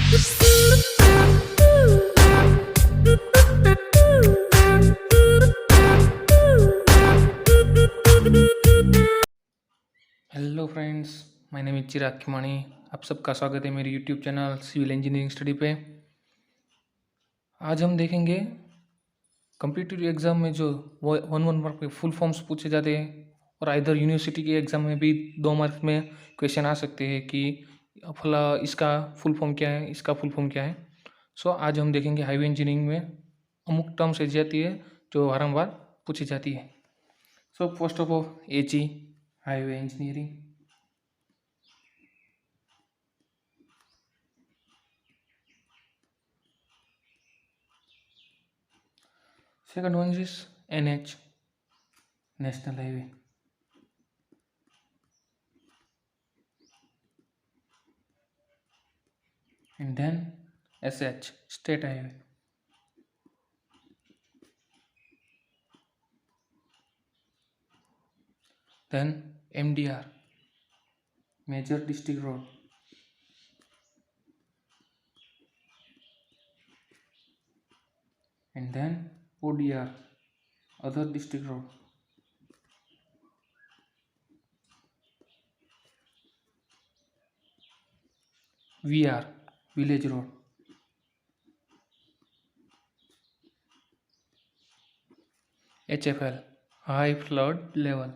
Hello friends, my name is Chirag Khimani. आप सबका स्वागत है मेरे YouTube channel civil engineering study पे। आज हम देखेंगे कम्पिटिटिव एग्ज़ाम में जो वो 1 मार्क के फुल फॉर्म्स पूछे जाते हैं, और इधर यूनिवर्सिटी के एग्ज़ाम में भी 2 मार्क में क्वेश्चन आ सकते हैं कि फला इसका फुल फॉर्म क्या है, इसका फुल फॉर्म क्या है। सो आज हम देखेंगे हाईवे इंजीनियरिंग में अमुक टर्म्स ऐसी जाती है जो बारम्बार पूछी जाती है। So first of all HE highway engineering. Second one is NH, National Highway. And then SH, State Highway. Then MDR, Major District Road. And then ODR, Other District Road. VR, Village Road. HFL, High Flood Level.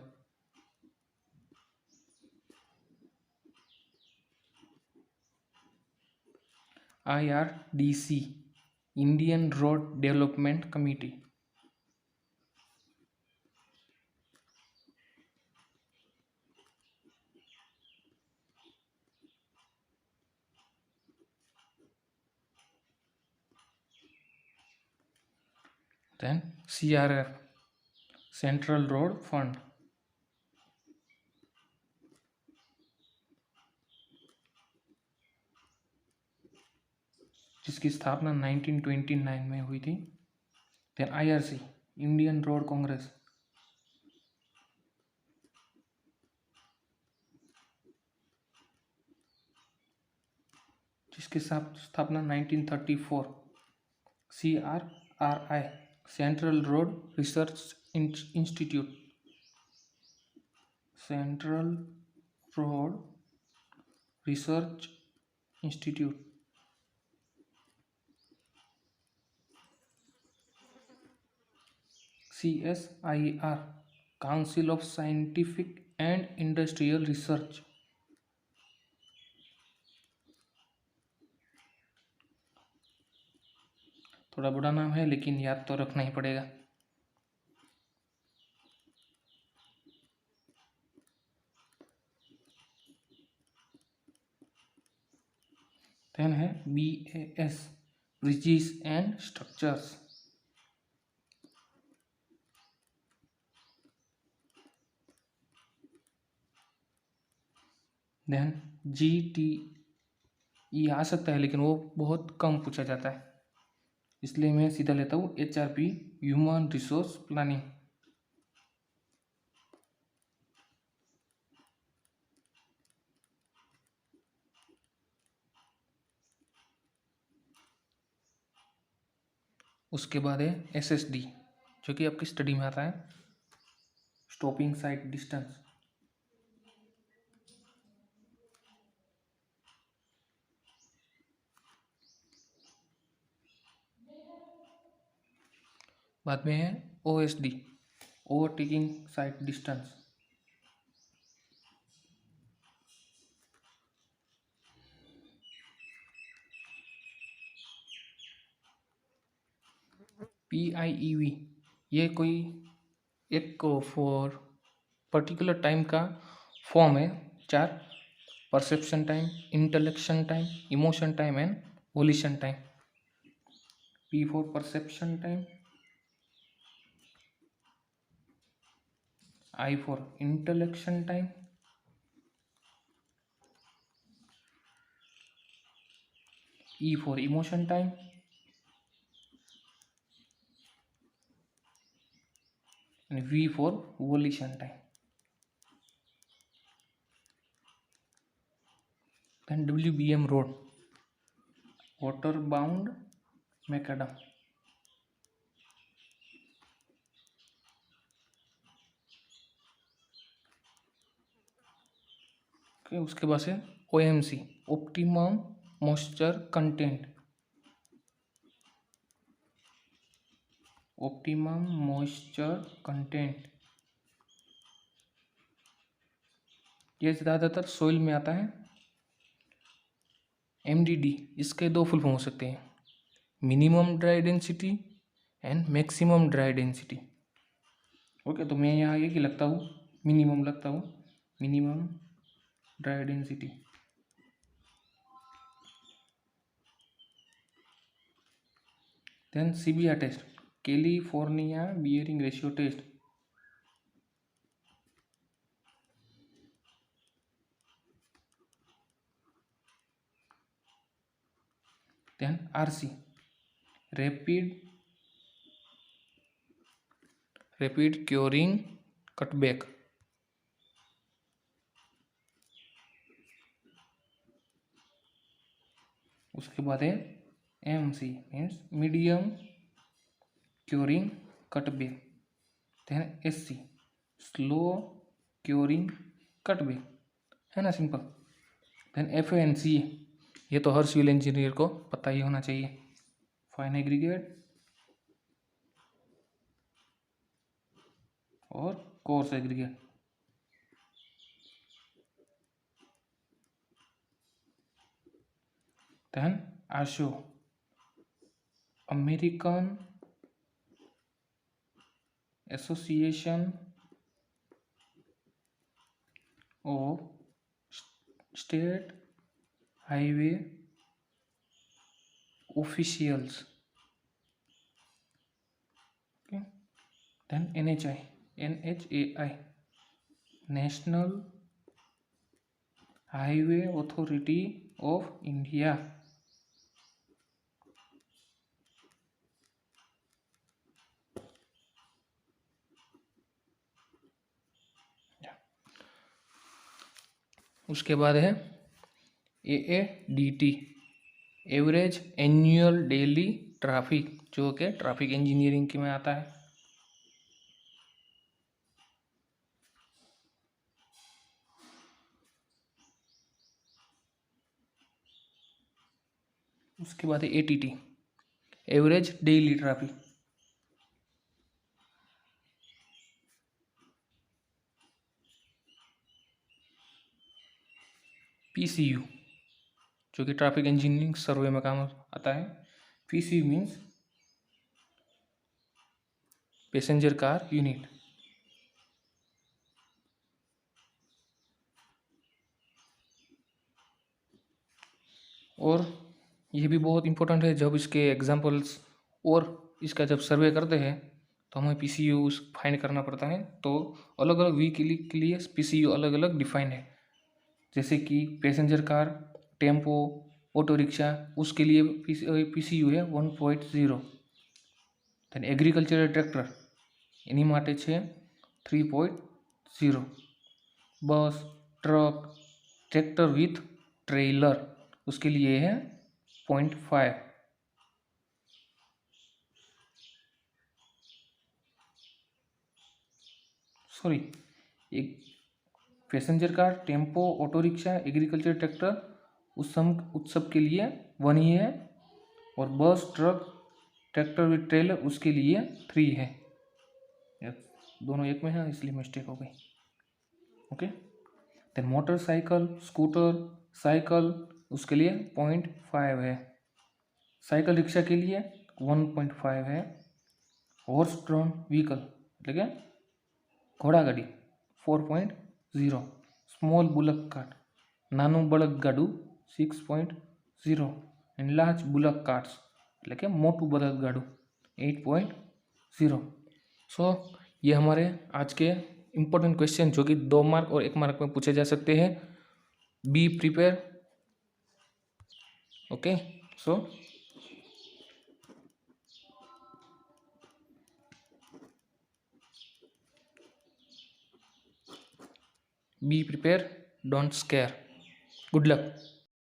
IRDC, Indian Road Development Committee. Then CRF, Central Road Fund. जिसकी स्थापना 1929 में हुई थी। Then IRC, Indian Road Congress. जिसकी स्थापना 1934। CRRI, central road research institute. Central road research institute. CSIR, council of scientific and industrial research. थोड़ा बड़ा नाम है लेकिन याद तो रखना ही पड़ेगा। देन है BAS, bridges and structures. Then GT, ये आ सकता है लेकिन वो बहुत कम पूछा जाता है, इसलिए मैं सीधा लेता हूँ HRP, ह्यूमन रिसोर्स प्लानिंग। उसके बाद है SSD, जो कि आपकी स्टडी में आता है, स्टॉपिंग साइट डिस्टेंस। बाद में है OSD, overtaking sight distance. PIEV, ये कोई एक फॉर पर्टिकुलर टाइम का फॉर्म है। 4, perception time, intellection time, emotion time and volition time. P for perception time, I for intellection time, E for emotion time, and V for volition time. Then WBM road, water bound macadam. Okay, उसके बाद से OMC, optimum moisture content, optimum moisture content, ये ज़्यादातर soil में आता है। MDD, इसके दो फुल फॉर्म हो सकते हैं, minimum dry density and maximum dry density. Okay, तो मैं यहाँ एक ही लगता हूँ, मिनिमम लगता हूँ, minimum dry density. Then CBR test, California bearing ratio test. Then RC, rapid curing cutback. उसके बाद है MC, means medium curing cutback. Then SC, slow curing cutback, है ना, सिंपल। देन FANCA, ये तो हर सिविल इंजीनियर को पता ही होना चाहिए, फाइन एग्रीगेट और coarse aggregate. Then ASHO, American association of state highway officials. Okay, then NHAI, national highway authority of India. उसके बाद है AADT, average annual daily traffic, जो कि ट्रैफिक इंजीनियरिंग के में आता है। उसके बाद है ATT, average daily traffic. PCU, जो कि ट्रैफिक इंजीनियरिंग सर्वे में काम आता है। PCU means passenger car unit. और ये भी बहुत इंपॉर्टेंट है, जब इसके एग्जांपल्स और इसका जब सर्वे करते हैं तो हमें PCU फाइंड करना पड़ता है। तो अलग अलग वी के लिए PCU अलग अलग डिफाइन है, जैसे कि passenger car, tempo, auto rickshaw, उसके लिए PCU है 1.0। देन एग्रीकल्चरल ट्रैक्टर, એની માટે છે 3.0। बस, ट्रक, ट्रैक्टर विथ ट्रेलर, उसके लिए है 0.5। सॉरी, एक passenger car, tempo, auto rickshaw, agriculture tractor, उस सब के लिए 1 ही है। और बस, ट्रक, ट्रैक्टर विथ ट्रेलर, उसके लिए 3 है। दोनों एक में है, इसलिए मिस्टेक हो गई। Okay, then motorcycle, scooter, cycle, उसके लिए 0.5 है। साइकिल रिक्शा के लिए 1.5 है। हॉर्स ड्रॉन व्हीकल એટલે કે ઘોડાગાડી 4.0। સ્મોલ બુલક કાર્ટ, નાનું બળદગાડું 6.0। એન્ડ લાર્જ બુલક કાર્ટ્સ એટલે કે મોટું બળદગાડું 8.0। सो ये हमारे आज के इम्पोर्टेंट क्वेश्चन, जो कि 2 मार्क और 1 मार्क में पूछे जा सकते हैं। Be prepare. Okay, so be prepare, don't square. Good luck.